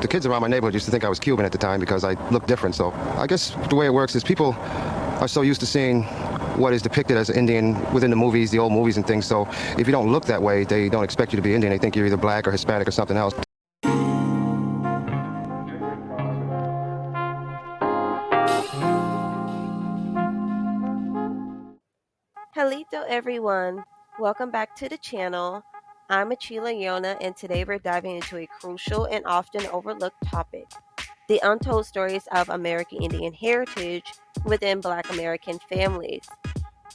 The kids around my neighborhood used to think I was Cuban at the time because I looked different. So I guess the way it works is people are so used to seeing what is depicted as Indian within the movies, the old movies and things. So if you don't look that way, they don't expect you to be Indian. They think you're either black or Hispanic or something else. Hello everyone, welcome back to the channel. I'm Achila Yona and today we're diving into a crucial and often overlooked topic, the untold stories of American Indian heritage within Black American families.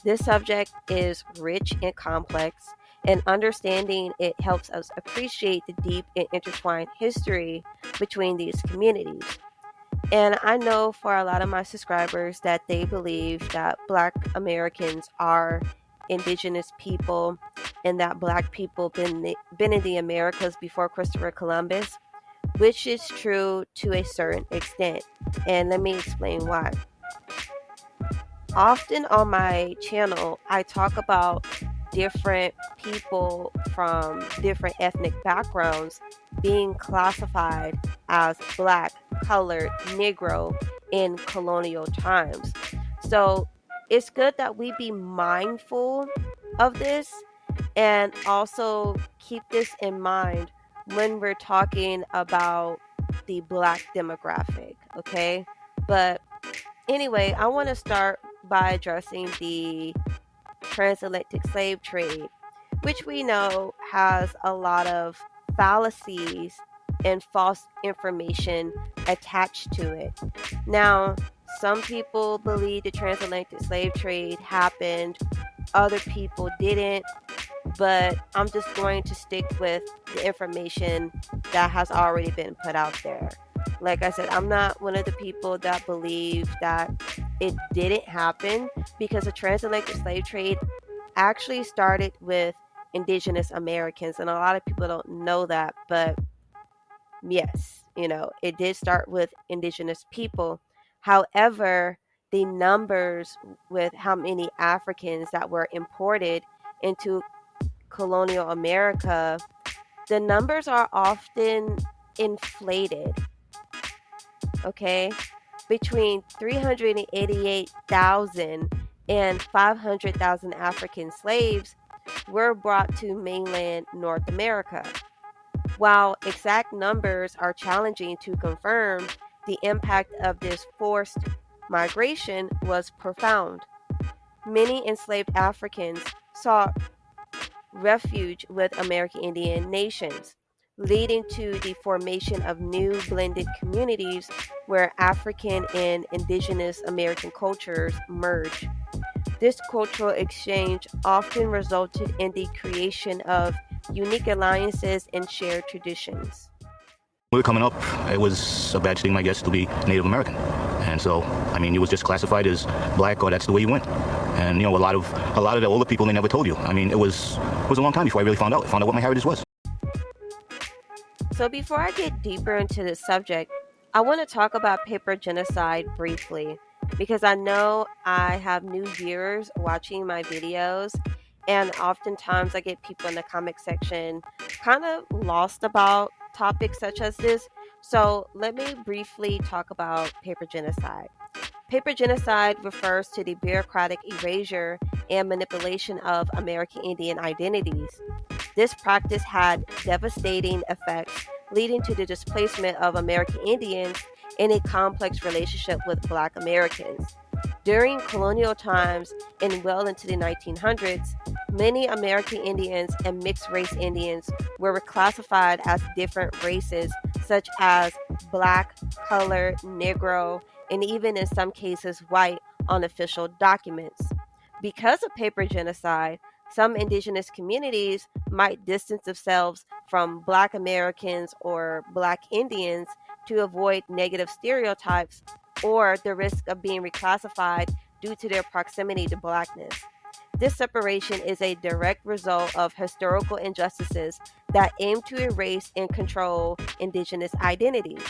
This subject is rich and complex, and understanding it helps us appreciate the deep and intertwined history between these communities. And I know for a lot of my subscribers that they believe that Black Americans are indigenous people and that Black people been in the Americas before Christopher Columbus, which is true to a certain extent. And let me explain why. Often on my channel, I talk about different people from different ethnic backgrounds being classified as Black, colored, Negro in colonial times. So it's good that we be mindful of this and also keep this in mind when we're talking about the Black demographic, okay? But anyway, I want to start by addressing the transatlantic slave trade, which we know has a lot of fallacies and false information attached to it. Now, some people believe the transatlantic slave trade happened, other people didn't, but I'm just going to stick with the information that has already been put out there. Like I said, I'm not one of the people that believe that it didn't happen because the transatlantic slave trade actually started with indigenous Americans, and a lot of people don't know that, but yes, it did start with indigenous people. However, the numbers with how many Africans that were imported into colonial America, the numbers are often inflated, okay? Between 388,000 and 500,000 African slaves were brought to mainland North America. While exact numbers are challenging to confirm, the impact of this forced migration was profound. Many enslaved Africans sought refuge with American Indian nations, leading to the formation of new blended communities where African and indigenous American cultures merge. This cultural exchange often resulted in the creation of unique alliances and shared traditions. We were coming up, it was a bad stigma, I guess, to be Native American. And so, I mean, you was just classified as black, or that's the way you went. And, a lot of the older people, they never told you. I mean, it was a long time before I really found out what my heritage was. So before I get deeper into this subject, I want to talk about paper genocide briefly because I know I have new viewers watching my videos, and oftentimes I get people in the comment section kind of lost about topics such as this. So let me briefly talk about paper genocide. Paper genocide refers to the bureaucratic erasure and manipulation of American Indian identities. This practice had devastating effects, leading to the displacement of American Indians in a complex relationship with Black Americans. During colonial times and well into the 1900s, many American Indians and mixed race Indians were reclassified as different races, such as Black, colored, Negro, and even in some cases white on official documents. Because of paper genocide, some indigenous communities might distance themselves from Black Americans or Black Indians to avoid negative stereotypes or the risk of being reclassified due to their proximity to Blackness. This separation is a direct result of historical injustices that aim to erase and control indigenous identities.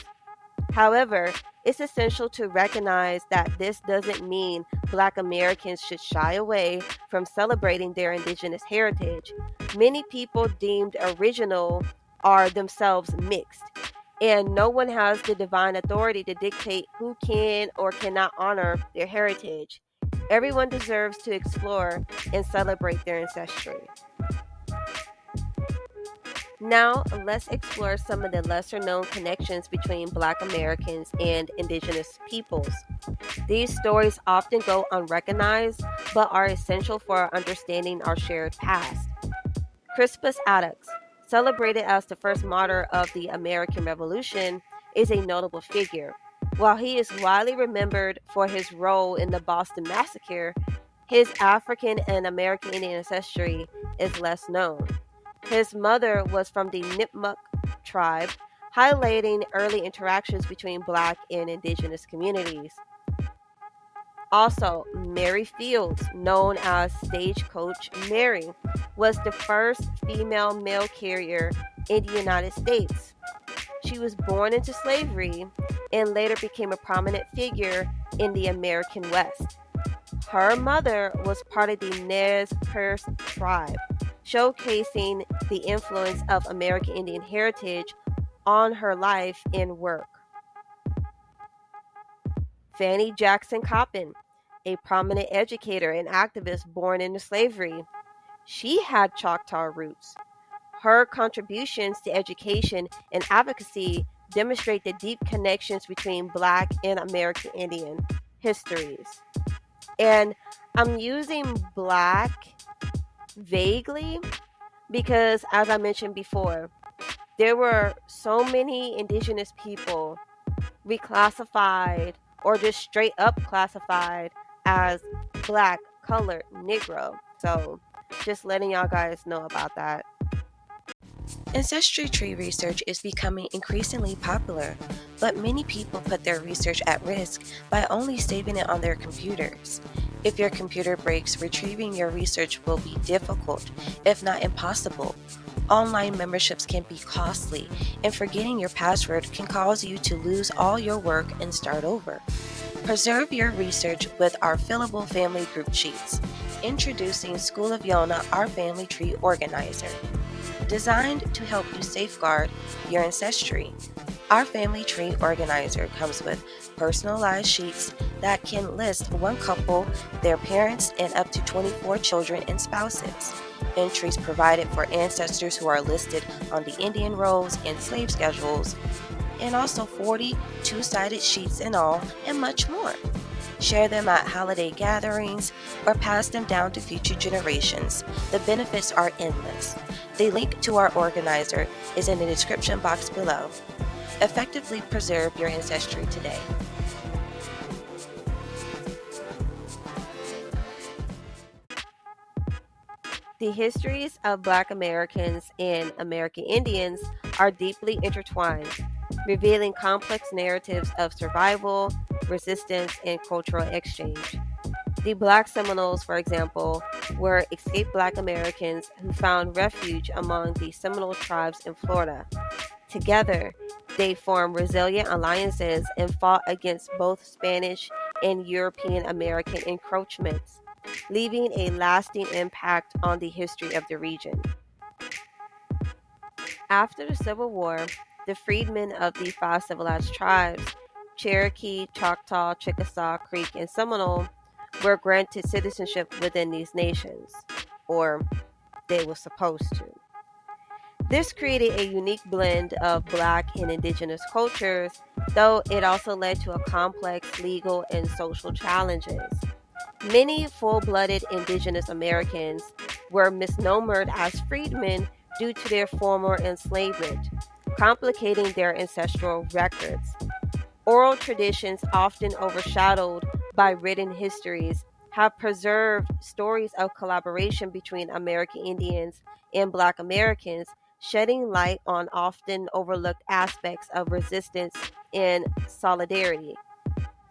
However, it's essential to recognize that this doesn't mean Black Americans should shy away from celebrating their indigenous heritage. Many people deemed original are themselves mixed, and no one has the divine authority to dictate who can or cannot honor their heritage. Everyone deserves to explore and celebrate their ancestry. Now, let's explore some of the lesser known connections between Black Americans and Indigenous peoples. These stories often go unrecognized, but are essential for understanding our shared past. Crispus Attucks, celebrated as the first martyr of the American Revolution, is a notable figure. While he is widely remembered for his role in the Boston Massacre, his African and American Indian ancestry is less known. His mother was from the Nipmuc tribe, highlighting early interactions between Black and Indigenous communities. Also, Mary Fields, known as Stagecoach Mary, was the first female mail carrier in the United States. She was born into slavery and later became a prominent figure in the American West. Her mother was part of the Nez Perce tribe, showcasing the influence of American Indian heritage on her life and work. Fanny Jackson Coppin, a prominent educator and activist born into slavery. She had Choctaw roots. Her contributions to education and advocacy demonstrate the deep connections between Black and American Indian histories. And I'm using Black vaguely because, as I mentioned before, there were so many Indigenous people reclassified or just straight up classified as Black, colored, Negro. So just letting y'all guys know about that. Ancestry tree research is becoming increasingly popular, but many people put their research at risk by only saving it on their computers. If your computer breaks, retrieving your research will be difficult, if not impossible. Online memberships can be costly, and forgetting your password can cause you to lose all your work and start over. Preserve your research with our fillable family group sheets. Introducing School of Yona, our family tree organizer. Designed to help you safeguard your ancestry, our family tree organizer comes with personalized sheets that can list one couple, their parents, and up to 24 children and spouses. Entries provided for ancestors who are listed on the Indian rolls and slave schedules, and also 40 two-sided sheets in all, and much more. Share them at holiday gatherings or pass them down to future generations. The benefits are endless. The link to our organizer is in the description box below. Effectively preserve your ancestry today. The histories of Black Americans and American Indians are deeply intertwined, revealing complex narratives of survival, resistance, and cultural exchange. The Black Seminoles, for example, were escaped Black Americans who found refuge among the Seminole tribes in Florida. Together, they formed resilient alliances and fought against both Spanish and European American encroachments, leaving a lasting impact on the history of the region. After the Civil War, the freedmen of the five civilized tribes, Cherokee, Choctaw, Chickasaw, Creek, and Seminole, were granted citizenship within these nations, or they were supposed to. This created a unique blend of Black and Indigenous cultures, though it also led to a complex legal and social challenges. Many full blooded Indigenous Americans were misnomered as freedmen due to their former enslavement, complicating their ancestral records. Oral traditions, often overshadowed by written histories, have preserved stories of collaboration between American Indians and Black Americans, shedding light on often overlooked aspects of resistance and solidarity.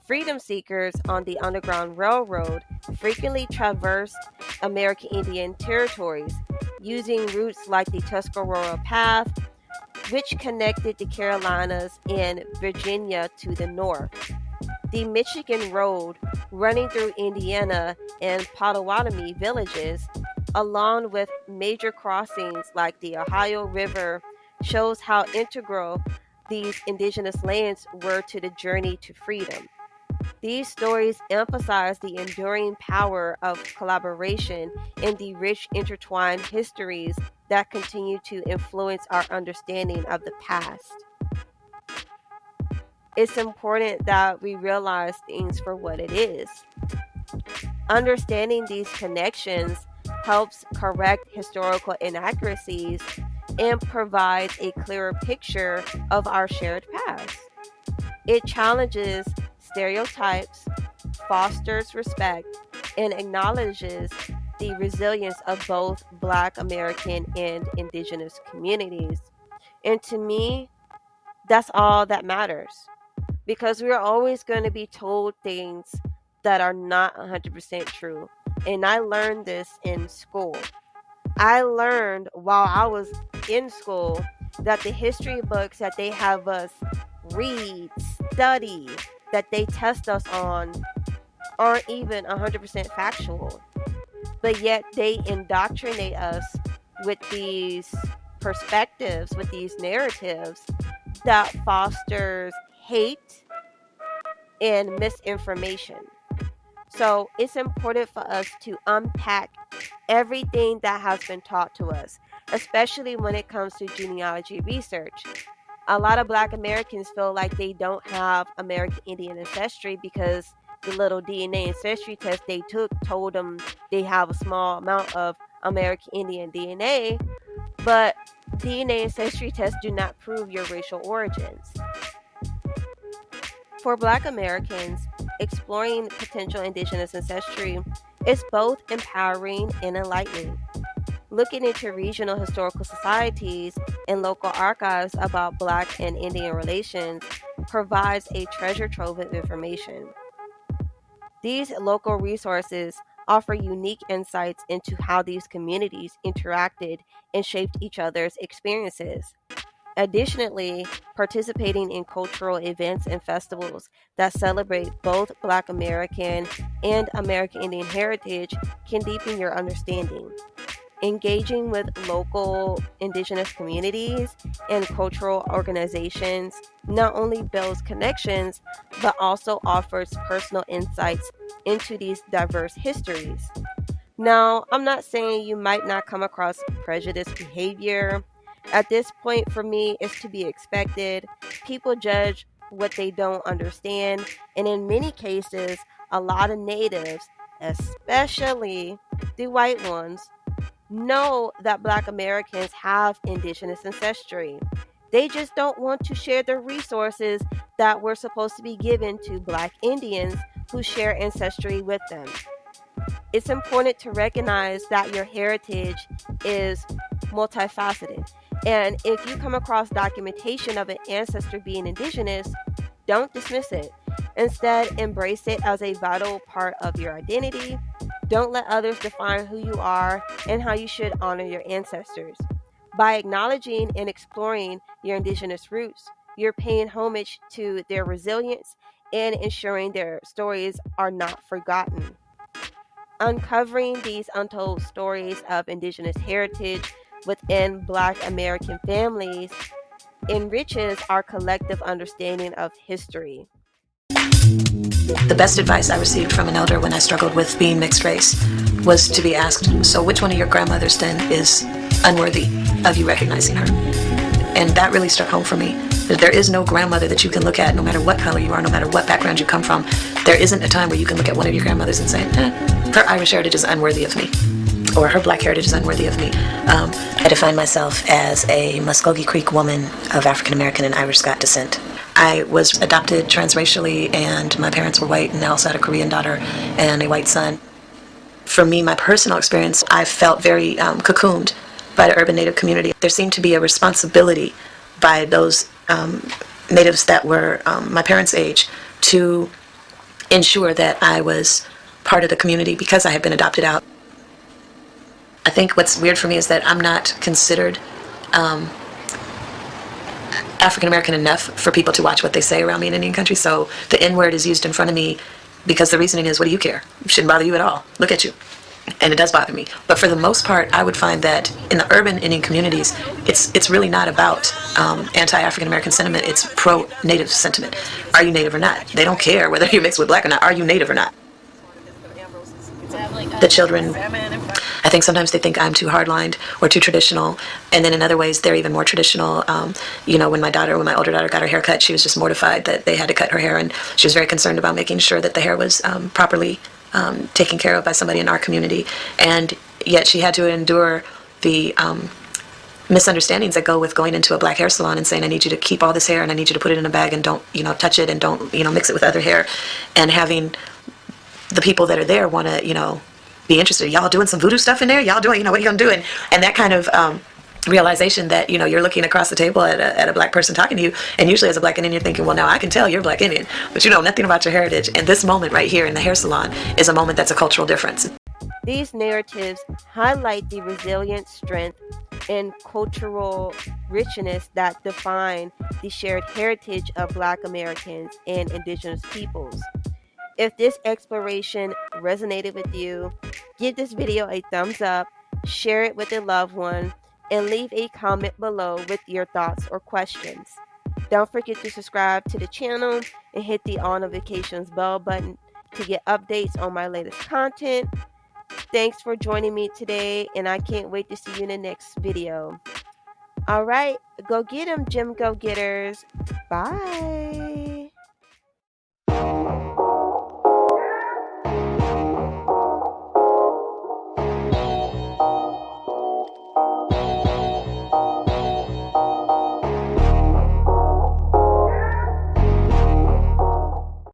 Freedom seekers on the Underground Railroad frequently traversed American Indian territories, using routes like the Tuscarora Path, which connected the Carolinas and Virginia to the north. The Michigan Road, running through Indiana and Potawatomi villages, along with major crossings like the Ohio River, shows how integral these indigenous lands were to the journey to freedom. These stories emphasize the enduring power of collaboration and the rich intertwined histories that continue to influence our understanding of the past. It's important that we realize things for what it is. Understanding these connections helps correct historical inaccuracies and provides a clearer picture of our shared past. It challenges stereotypes, fosters respect, and acknowledges the resilience of both Black American and Indigenous communities. And to me, that's all that matters because we're always going to be told things that are not 100% true. And I learned this in school. I learned while I was in school that the history books that they have us read, study, that they test us on aren't even 100% factual. But yet they indoctrinate us with these perspectives, with these narratives that fosters hate and misinformation. So it's important for us to unpack everything that has been taught to us, especially when it comes to genealogy research. A lot of Black Americans feel like they don't have American Indian ancestry because the little DNA ancestry test they took told them they have a small amount of American Indian DNA, but DNA ancestry tests do not prove your racial origins. For Black Americans, exploring potential Indigenous ancestry is both empowering and enlightening. Looking into regional historical societies and local archives about Black and Indian relations provides a treasure trove of information. These local resources offer unique insights into how these communities interacted and shaped each other's experiences. Additionally, participating in cultural events and festivals that celebrate both Black American and American Indian heritage can deepen your understanding. Engaging with local indigenous communities and cultural organizations not only builds connections, but also offers personal insights into these diverse histories. Now, I'm not saying you might not come across prejudiced behavior. At this point, for me, it's to be expected. People judge what they don't understand, and in many cases, a lot of natives, especially the white ones, know that Black Americans have indigenous ancestry. They just don't want to share the resources that were supposed to be given to Black Indians who share ancestry with them. It's important to recognize that your heritage is multifaceted. And if you come across documentation of an ancestor being indigenous, don't dismiss it. Instead, embrace it as a vital part of your identity. Don't let others define who you are and how you should honor your ancestors. By acknowledging and exploring your indigenous roots, you're paying homage to their resilience and ensuring their stories are not forgotten. Uncovering these untold stories of indigenous heritage within Black American families enriches our collective understanding of history. The best advice I received from an elder when I struggled with being mixed race was to be asked, so which one of your grandmothers then is unworthy of you recognizing her? And that really struck home for me. That there is no grandmother that you can look at, no matter what color you are, no matter what background you come from. There isn't a time where you can look at one of your grandmothers and say, her Irish heritage is unworthy of me, or her Black heritage is unworthy of me. I define myself as a Muskogee Creek woman of African American and Irish Scot descent. I was adopted transracially, and my parents were white, and I also had a Korean daughter and a white son. For me, my personal experience, I felt very cocooned by the urban Native community. There seemed to be a responsibility by those Natives that were my parents' age to ensure that I was part of the community because I had been adopted out. I think what's weird for me is that I'm not considered African American enough for people to watch what they say around me in Indian country. So the N word is used in front of me because the reasoning is, what do you care? It shouldn't bother you at all. Look at you. and it does bother me. But for the most part, I would find that in the urban Indian communities, it's really not about anti-African American sentiment. It's pro-Native sentiment. Are you Native or not? They don't care whether you're mixed with black or not. Are you Native or not? The children, I think sometimes they think I'm too hardlined or too traditional, and then in other ways they're even more traditional. When my older daughter got her hair cut, she was just mortified that they had to cut her hair, and she was very concerned about making sure that the hair was properly taken care of by somebody in our community, and yet she had to endure the misunderstandings that go with going into a black hair salon and saying, I need you to keep all this hair and I need you to put it in a bag and don't touch it and don't mix it with other hair, and having the people that are there want to be interested. Y'all doing some voodoo stuff in there? Y'all doing what are you gonna do? And that kind of realization that you're looking across the table at a black person talking to you, and usually as a black Indian you're thinking, well, now I can tell you're black Indian, but you know nothing about your heritage. And this moment right here in the hair salon is a moment that's a cultural difference. These narratives highlight the resilient strength and cultural richness that define the shared heritage of Black Americans and Indigenous peoples. If this exploration resonated with you, give this video a thumbs up, share it with a loved one, and leave a comment below with your thoughts or questions. Don't forget to subscribe to the channel and hit the all notifications bell button to get updates on my latest content. Thanks for joining me today, and I can't wait to see you in the next video. All right, go get 'em, Gym Go Getters. Bye.